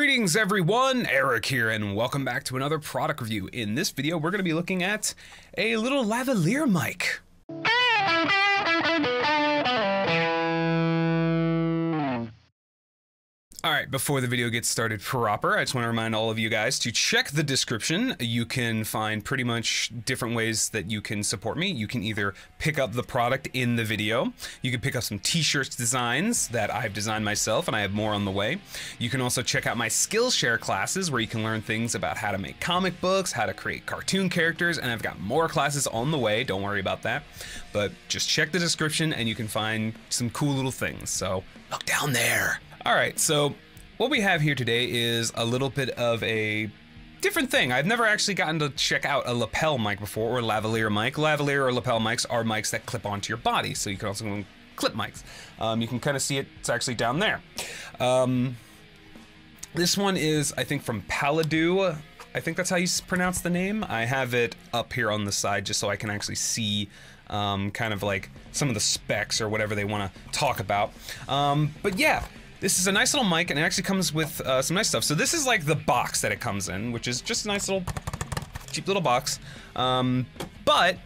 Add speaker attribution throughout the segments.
Speaker 1: Greetings everyone, Eric here, and welcome back to another product review. In this video, we're going to be looking at a little lavalier mic. Alright, before the video gets started proper, I just want to remind all of you guys to check the description. You can find pretty much different ways that you can support me. You can either pick up the product in the video, you can pick up some t-shirts designs that I've designed myself, and I have more on the way. You can also check out my Skillshare classes where you can learn things about how to make comic books, how to create cartoon characters, and I've got more classes on the way, don't worry about that. But just check the description and you can find some cool little things, so look down there. Alright, so what we have here today is a little bit of a different thing. I've never actually gotten to check out a lapel mic before, or lavalier mic. Lavalier or lapel mics are mics that clip onto your body, so you can also go clip mics. You can kind of see it, it's actually down there. This one is, I think, from Paladou. I think that's how you pronounce the name. I have it up here on the side just so I can actually see kind of like some of the specs or whatever they want to talk about. But yeah. This is a nice little mic, and it actually comes with some nice stuff. So this is like the box that it comes in, which is just a nice little, cheap little box. But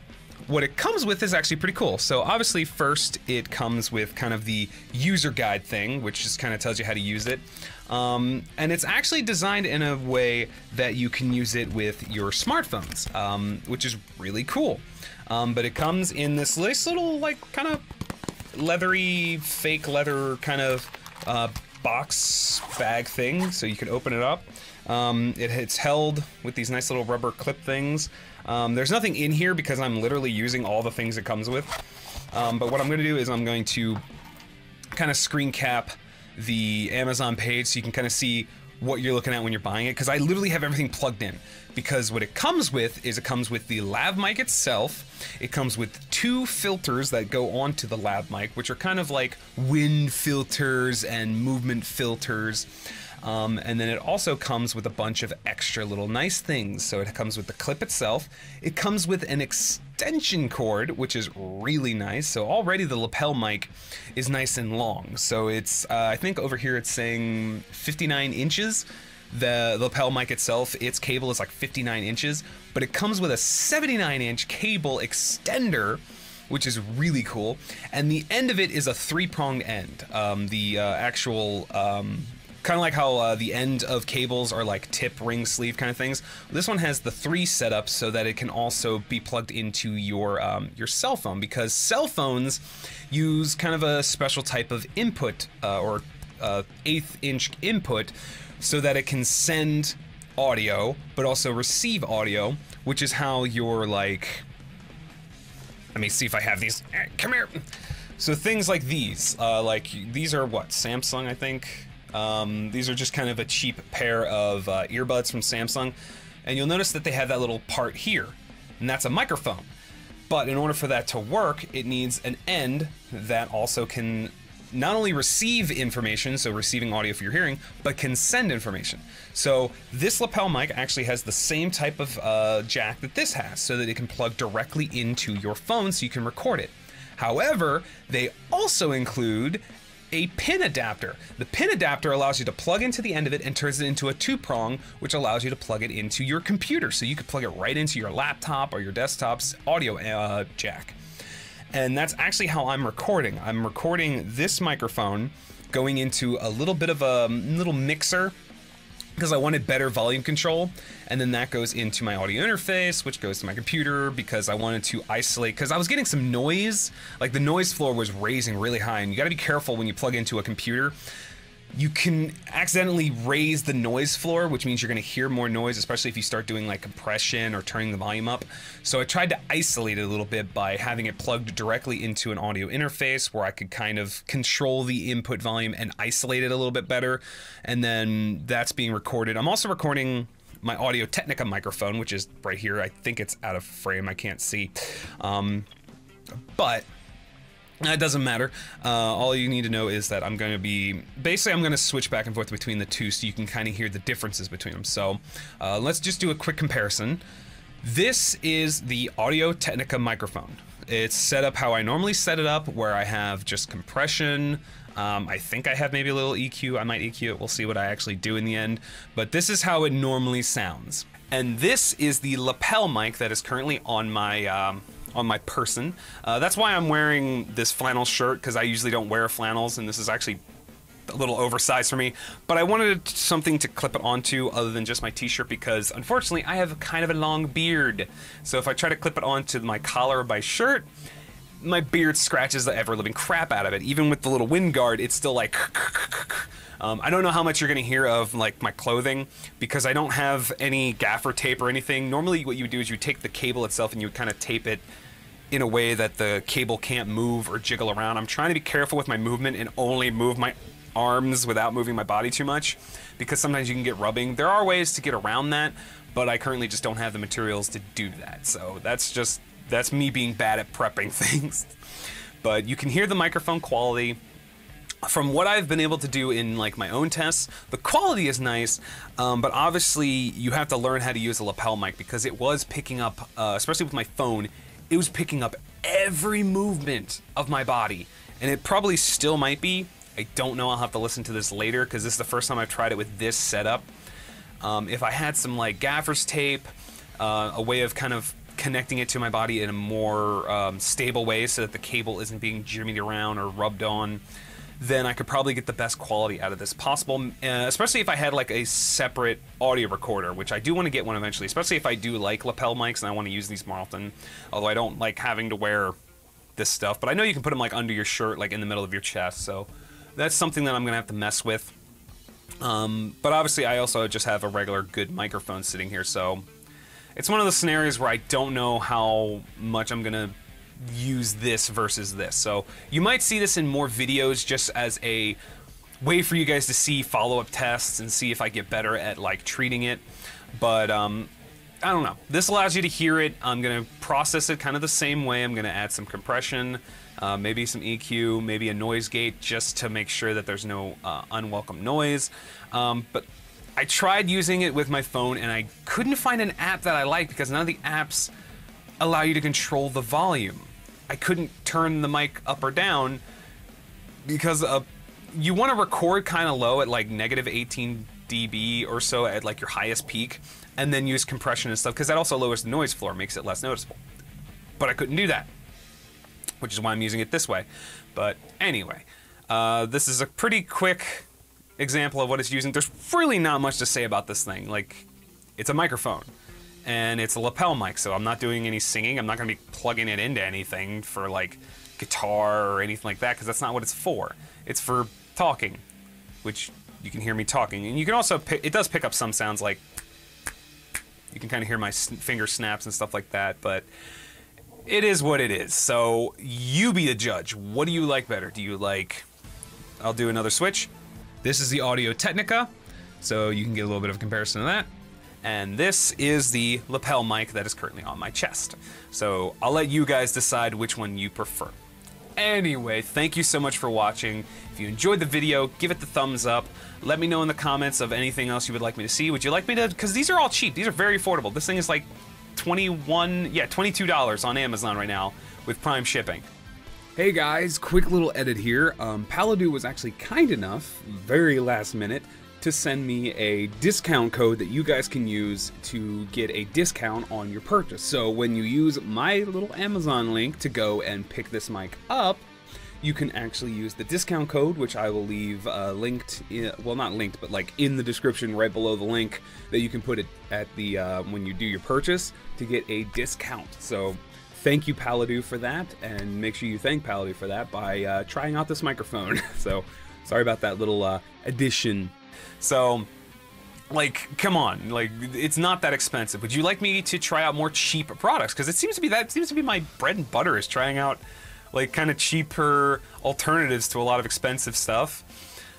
Speaker 1: what it comes with is actually pretty cool. So obviously first it comes with kind of the user guide thing, which just kind of tells you how to use it. And it's actually designed in a way that you can use it with your smartphones, which is really cool. But it comes in this nice little, like, kind of leathery, fake leather kind of box bag thing, so you can open it up. It's held with these nice little rubber clip things. There's nothing in here because I'm literally using all the things it comes with. But what I'm going to do is I'm going to kind of screen cap the Amazon page so you can kind of see what you're looking at when you're buying it, because I literally have everything plugged in. Because what it comes with is it comes with the lav mic itself. It comes with two filters that go onto the lav mic, which are kind of like wind filters and movement filters. And then it also comes with a bunch of extra little nice things. So it comes with the clip itself. It comes with an extension cord, which is really nice. So already the lapel mic is nice and long. So it's, I think over here it's saying 59 inches. The lapel mic itself, its cable is like 59 inches, but it comes with a 79-inch cable extender, which is really cool. And the end of it is a three-pronged end. The actual, kind of like how the end of cables are like tip, ring, sleeve kind of things. This one has the three setups so that it can also be plugged into your cell phone, because cell phones use kind of a special type of input or 1/8-inch input, so that it can send audio but also receive audio, which is how your, like, let me see if I have these. Come here. So things like these are what, Samsung, I think. These are just kind of a cheap pair of earbuds from Samsung, and you'll notice that they have that little part here, and that's a microphone. But in order for that to work, it needs an end that also can not only receive information, so receiving audio for your hearing, but can send information. So this lapel mic actually has the same type of jack that this has, so that it can plug directly into your phone so you can record it. However, they also include a pin adapter. The pin adapter allows you to plug into the end of it and turns it into a two-prong, which allows you to plug it into your computer. So you could plug it right into your laptop or your desktop's audio jack. And that's actually how I'm recording. I'm recording this microphone going into a little bit of a little mixer because I wanted better volume control, and then that goes into my audio interface, which goes to my computer because I wanted to isolate, because I was getting some noise, like the noise floor was raising really high, and you gotta be careful when you plug into a computer. You can accidentally raise the noise floor, which means you're going to hear more noise, especially if you start doing like compression or turning the volume up. So I tried to isolate it a little bit by having it plugged directly into an audio interface where I could kind of control the input volume and isolate it a little bit better. And then that's being recorded. I'm also recording my Audio Technica microphone, which is right here. I think it's out of frame. I can't see. But it doesn't matter. All you need to know is that I'm going to be, basically I'm going to switch back and forth between the two so you can kind of hear the differences between them. So let's just do a quick comparison. This is the Audio Technica microphone. It's set up how I normally set it up, where I have just compression. I think I have maybe a little EQ. I might EQ it. We'll see what I actually do in the end. But this is how it normally sounds. And this is the lapel mic that is currently on my person. That's why I'm wearing this flannel shirt, because I usually don't wear flannels, and this is actually a little oversized for me. But I wanted something to clip it onto other than just my t-shirt, because unfortunately I have kind of a long beard. So if I try to clip it onto my collar of my shirt, my beard scratches the ever-living crap out of it. Even with the little wind guard, it's still like... I don't know how much you're going to hear of like my clothing, because I don't have any gaffer tape or anything. Normally what you would do is you take the cable itself and you would kind of tape it in a way that the cable can't move or jiggle around. I'm trying to be careful with my movement and only move my arms without moving my body too much, because sometimes you can get rubbing. There are ways to get around that, but I currently just don't have the materials to do that. So that's me being bad at prepping things. But you can hear the microphone quality. From what I've been able to do in like my own tests, the quality is nice, but obviously you have to learn how to use a lapel mic, because it was picking up, especially with my phone, it was picking up every movement of my body, and it probably still might be. I don't know, I'll have to listen to this later, because this is the first time I've tried it with this setup. If I had some like gaffer's tape, a way of kind of connecting it to my body in a more stable way so that the cable isn't being jimmied around or rubbed on, then I could probably get the best quality out of this possible, especially if I had like a separate audio recorder, which I do want to get one eventually, especially if I do like lapel mics and I want to use these more often, although I don't like having to wear this stuff. But I know you can put them like under your shirt, like in the middle of your chest, so that's something that I'm going to have to mess with. But obviously I also just have a regular good microphone sitting here, so it's one of the scenarios where I don't know how much I'm going to use this versus this. So you might see this in more videos just as a way for you guys to see follow-up tests and see if I get better at like treating it. But I don't know. This allows you to hear it. I'm going to process it kind of the same way. I'm going to add some compression, maybe some EQ, maybe a noise gate, just to make sure that there's no unwelcome noise. But I tried using it with my phone and I couldn't find an app that I liked, because none of the apps allow you to control the volume. I couldn't turn the mic up or down, because you want to record kind of low at like negative 18 dB or so at like your highest peak, and then use compression and stuff, because that also lowers the noise floor, makes it less noticeable. But I couldn't do that, which is why I'm using it this way. But anyway, this is a pretty quick example of what it's using. There's really not much to say about this thing. Like, it's a microphone. And it's a lapel mic, so I'm not doing any singing. I'm not going to be plugging it into anything for like guitar or anything like that, because that's not what it's for. It's for talking, which you can hear me talking. And you can also it does pick up some sounds, like you can kind of hear my finger snaps and stuff like that, but it is what it is. So you be the judge. What do you like better? Do you like... I'll do another switch. This is the Audio Technica, so you can get a little bit of a comparison to that. And this is the lapel mic that is currently on my chest. So I'll let you guys decide which one you prefer. Anyway, thank you so much for watching. If you enjoyed the video, give it the thumbs up. Let me know in the comments of anything else you would like me to see. Would you like me to, because these are all cheap. These are very affordable. This thing is like $22 on Amazon right now with Prime shipping. Hey guys, quick little edit here. Paladou was actually kind enough, very last minute, to send me a discount code that you guys can use to get a discount on your purchase. So when you use my little Amazon link to go and pick this mic up, you can actually use the discount code, which I will leave linked, well not linked, but like in the description right below the link, that you can put it at the, when you do your purchase, to get a discount. So thank you Paladou for that, and make sure you thank Paladou for that by trying out this microphone. So sorry about that little addition. So, like, come on, like, it's not that expensive. Would you like me to try out more cheap products? Because it seems to be my bread and butter, is trying out, like, kind of cheaper alternatives to a lot of expensive stuff.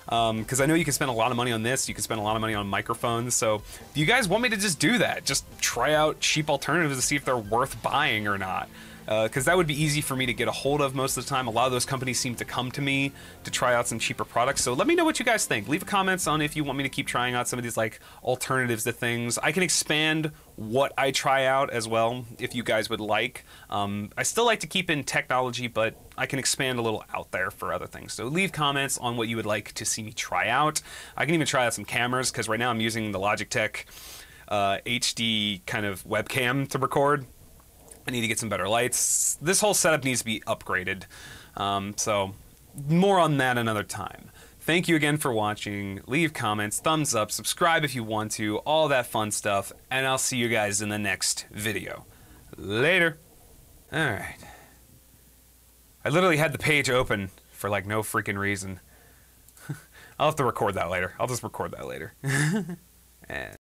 Speaker 1: Because I know you can spend a lot of money on this, you can spend a lot of money on microphones, so if you guys want me to just do that, just try out cheap alternatives to see if they're worth buying or not. because that would be easy for me to get a hold of most of the time. A lot of those companies seem to come to me to try out some cheaper products. So let me know what you guys think. Leave comments on if you want me to keep trying out some of these like alternatives to things. I can expand what I try out as well if you guys would like. I still like to keep in technology, but I can expand a little out there for other things. So leave comments on what you would like to see me try out. I can even try out some cameras, because right now I'm using the Logitech HD kind of webcam to record. I need to get some better lights. This whole setup needs to be upgraded. So more on that another time. Thank you again for watching. Leave comments, thumbs up, subscribe if you want to, all that fun stuff, and I'll see you guys in the next video. Later. Alright. I literally had the page open for like no freaking reason. I'll have to record that later. I'll just record that later. And